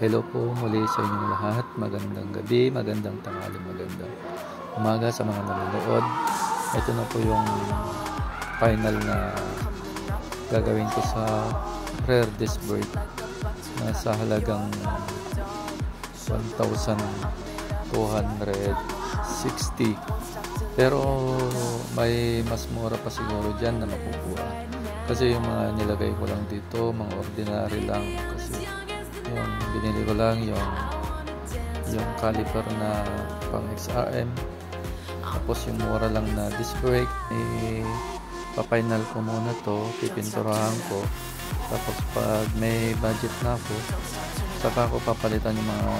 Hello po muli sa inyong lahat. Magandang gabi, magandang tanghali, magandang umaga sa mga nanonood. Ito na po yung final na gagawin ko sa rare disc break na sa halagang 1,260. Pero may mas mura pa siguro dyan na makukuha. Kasi yung mga nilagay ko lang dito, mga ordinary lang. Kasi yung binili ko lang yung caliper na pang XRM, tapos yung mura lang na disc brake. Pa-final ko muna to, pipinturahan ko, tapos pag may budget na ako, saka ko papalitan yung mga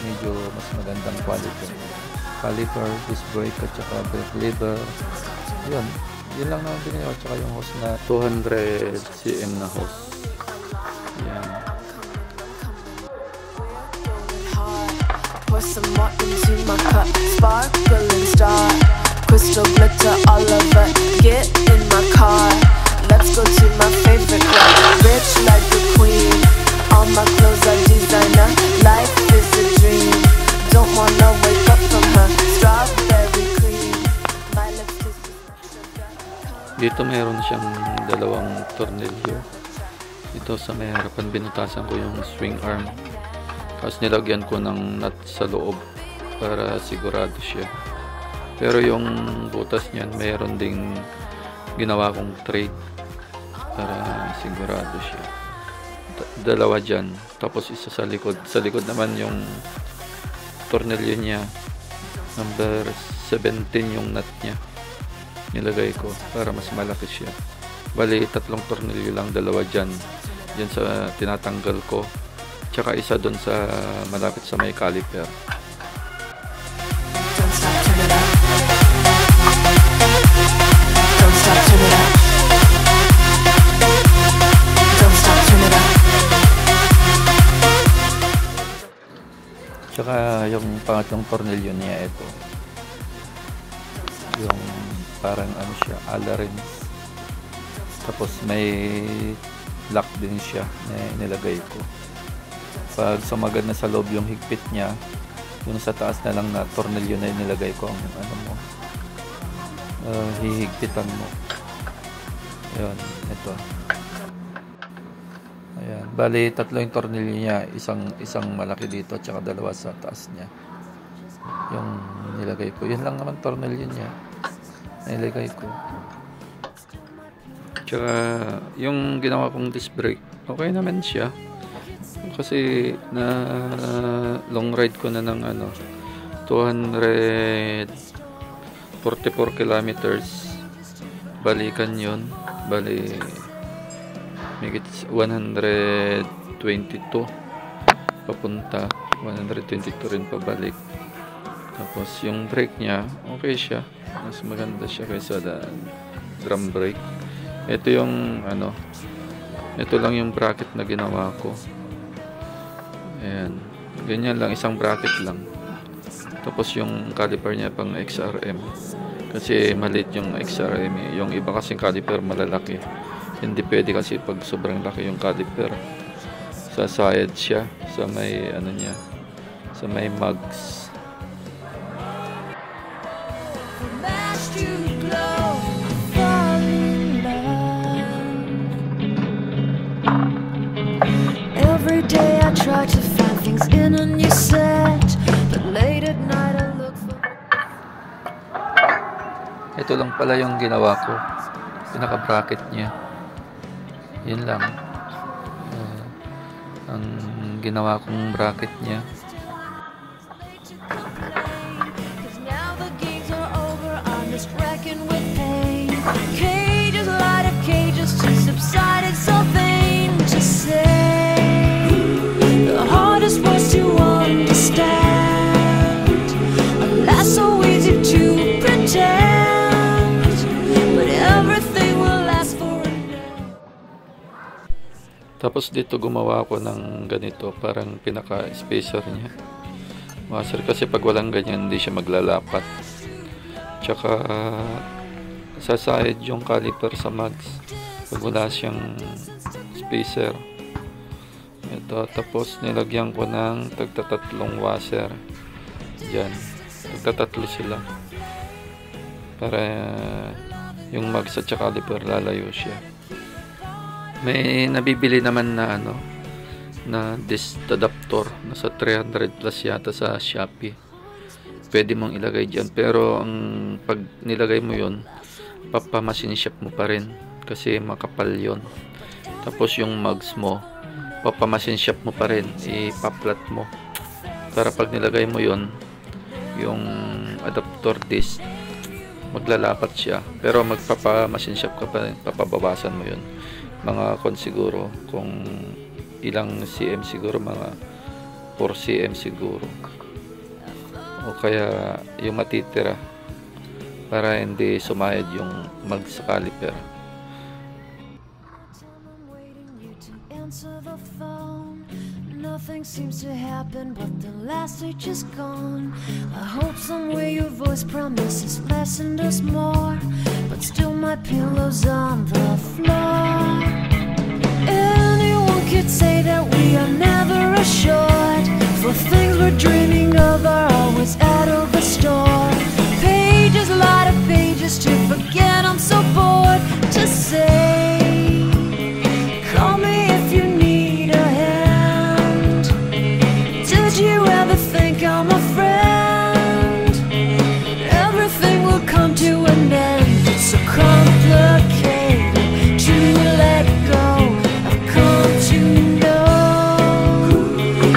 medyo mas magandang quality caliper, disc brake at saka brake lever. Yun lang naman binili ko, tsaka yung hose na 200 cm na hose. Yan. Pour some more into my cup, sparkling star, crystal glitter all over. Get in my car, let's go to my favorite club. Rich like a queen, all my clothes are designer. Life is a dream, don't wanna wake up from her. Strawberry cream, my lips taste sugar. Dito mayroon siyang dalawang tornilyo. Ito sa may harapan, binutasan ko yung swing arm. Tapos nilagyan ko ng nut sa loob para sigurado siya. Pero yung butas niyan, mayroon ding ginawa kong trade para sigurado siya. Dalawa dyan. Tapos isa sa likod. Sa likod naman yung tornilyo niya. Number 17 yung nut niya. Nilagay ko para mas malaki siya. Bali, tatlong tornilyo lang, dalawa dyan. Dyan sa tinatanggal ko. Tsaka isa doon sa malapit sa may caliper. Tsaka yung pangatlong tornilyo niya, ito. Yung parang ano siya, Allarins. Tapos may lock din siya na nilagay ko. Pag sumagad na sa loob yung higpit niya, yung sa taas na lang na tornilyo na nilagay ko ang ano mo, hihigpitan mo. Ayun, ito. Ayan, bali tatlo yung tornilyo niya, isang malaki dito at saka dalawa sa taas niya. Yung nilagay ko, yun lang naman tornilyo niya nilagay ko. Tsaka yung ginawa kong disc brake, okay naman siya. Kasi na long ride ko na ng 244 kilometers. Balikan yun. Bali may 122 papunta, 122 rin pabalik. Tapos yung brake niya, okay siya. Mas maganda siya kaysa drum brake. Ito yung ito lang yung bracket na ginawa ko. Ayan, ganyan lang, isang bracket lang. Tapos yung caliper niya pang XRM, kasi maliit yung XRM. Yung iba kasing caliper malalaki, hindi pwede kasi pag sobrang laki yung caliper. Sa side siya, sa may niya, sa may mugs. Every day I try to find things in a new set, but late at night I look for. Ito lang pala yung ginawa ko, pinaka-bracket niya. Yun lang. Ang ginawa kong bracket niya. Cause now the games are over, I'm just wrecking with pain. Cages, light up cages to subside, it's so vain to say. The hardest words to understand, alas so easy to pretend, but everything will last for a day. Tapos dito gumawa ako ng ganito, parang pinaka-spacer niya. Washer, kasi pag walang ganyan hindi siya maglalapat. Tsaka sa side yung caliper sa mugs, pag wala siyang spacer, Ito, tapos nilagyan ko ng tagtatatlong washer dyan. Tagtatatlo sila para yung mags at saka caliper lalayo siya. May nabibili naman na na disc adapter, nasa 300 plus yata sa Shopee. Pwede mong ilagay dyan, pero ang pag nilagay mo yon, papamasin shop mo pa rin kasi makapal yon. Tapos yung mugs mo, papamasin shop mo pa rin, ipaplat mo para pag nilagay mo yon, yung adapter disc, maglalapat siya, pero magpapamasin shop ka pa rin, papabawasan mo yon mga siguro kung ilang cm, siguro mga 4 cm siguro, o kaya yung matitira para hindi sumayad yung mag sa caliper. Nothing seems to happen, but the last stage is gone. I hope somewhere your voice promises less and us more, but still my pillow's on the floor. Anyone could say that we are never assured, for things we're dreaming of are always out of the store. Pages, a lot of pages to forget, I'm so bored to say. Call me if you need a hand. Did you ever think I'm a friend? Everything will come to an end. It's so complicated to let go. I've come to know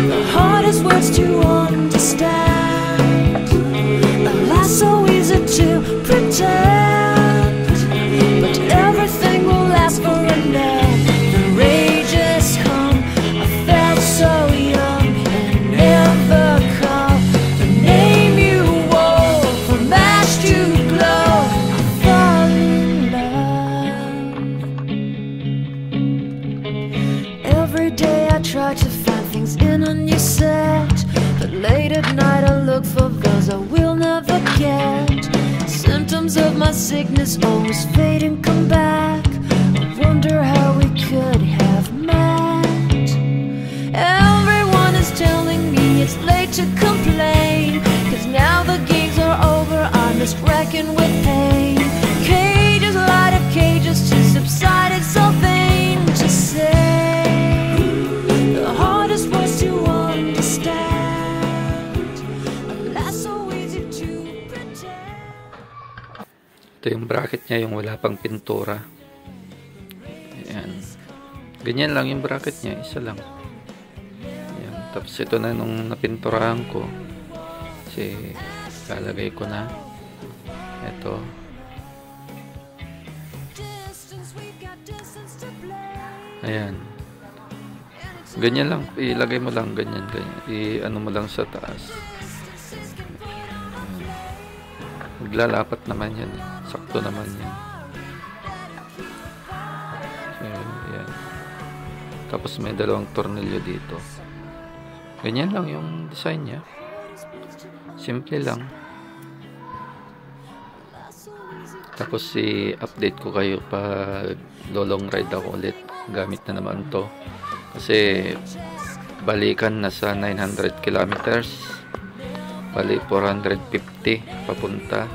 the hardest words to understand. Alas, so easy to pretend, but everything will last for a night. The rage has come. I felt so young and never called the name you wore. From ash to glow, I fall in love. Every day I try to find things in a new set, but late at night I look for those I will never get. Symptoms of my sickness always fade and come back. I wonder how we could have met. Everyone is telling me it's late to complain, 'cause now the games are over, I'm just wrecking with pain. Cages, a lot of cages to subside, it's so vain to say. The hardest words to understand, alas, so easy to pretend. Ito yung bracket niya, yung wala pang pintura. Ayan. Ganyan lang yung bracket niya, isa lang. Ayan. Tapos ito na nung napinturahan ko. Kasi lalagay ko na. Ito. Ayan. Ganyan lang. Ilagay mo lang ganyan, ganyan. I-ano mo lang sa taas. Ayan. Maglalapat naman yan. Sakto naman yan. So, ayan. Tapos may dalawang tornilyo dito. Ganyan lang yung design niya. Simple lang. Tapos i-update ko kayo pag long ride ako ulit. Gamit na naman to. Kasi balikan na sa 900 kilometers. Bali 450 papunta.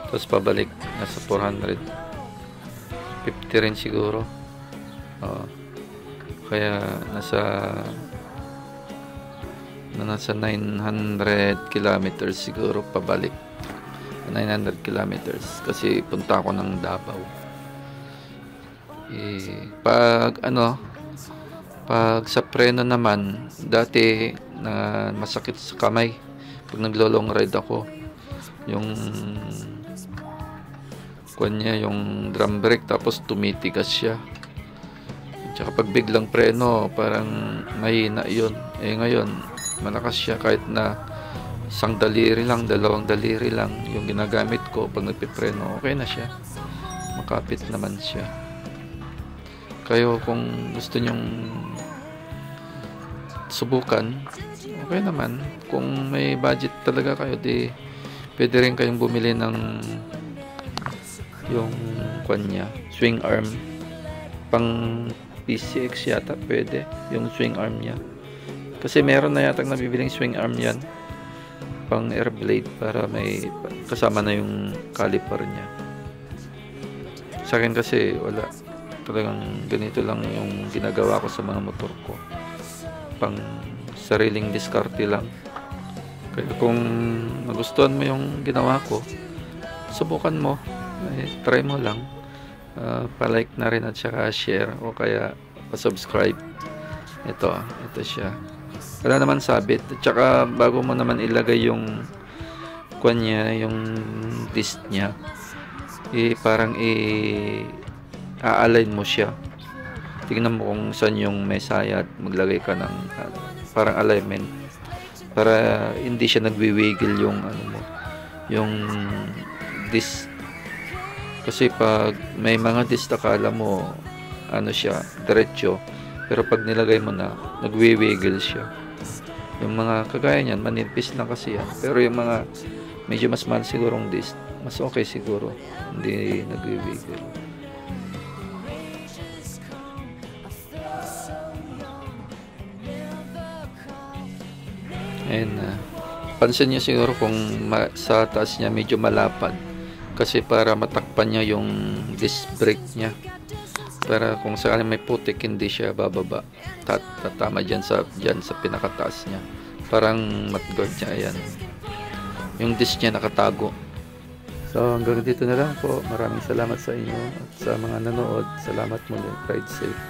Tapos pabalik nasa 450 rin siguro. Kaya nasa 900 kilometers siguro pabalik. 900 kilometers kasi punta ako ng Davao. Pag sa preno naman, dati na masakit sa kamay pag naglo-long ride ako. Yung yung drum brake, tapos tumitigas siya. Tsaka pag biglang preno, parang mahina yun. Ngayon, malakas siya kahit na isang daliri lang, dalawang daliri lang yung ginagamit ko pag nagpipreno, okay na siya. Makapit naman siya. Kayo kung gusto nyong subukan, okay naman. Kung may budget talaga kayo, di pwede rin kayong bumili ng yung swing arm pang PCX yata, pwede yung swing arm niya. Kasi meron na yatang nabibiling swing arm yan, pang air blade, para may kasama na yung caliper niya. Sa akin kasi wala, talagang ganito lang yung ginagawa ko sa mga motor ko, pang sariling diskarte lang. Kaya kung nagustuhan mo yung ginawa ko, subukan mo, try mo lang, pa-like na rin at saka share o kaya pa-subscribe. Ito siya, wala naman sabit. At saka bago mo naman ilagay yung kanya, yung disc niya, parang a-align mo siya. Tingnan mo kung saan yung may saya at maglagay ka ng parang alignment para hindi siya nagwiwiggle yung yung disc. Kasi pag may mga disc akala mo siya diretso, pero pag nilagay mo na, nagwiwiggle siya. Yung mga kagaya niyan, manipis lang kasi yan. Pero yung mga medyo mas mahal sigurong disc, mas okay siguro, hindi nagwiwiggle. And pansin niyo siguro kung sa taas niya medyo malapad, kasi para matakpan niya yung disc brake niya, para kung saan may putik hindi siya bababa, tatama dyan sa pinakataas niya, parang mudguard niya. Ayan, yung disc niya nakatago. So hanggang dito na lang po. Maraming salamat sa inyo at sa mga nanood. Salamat muli. Ride safe.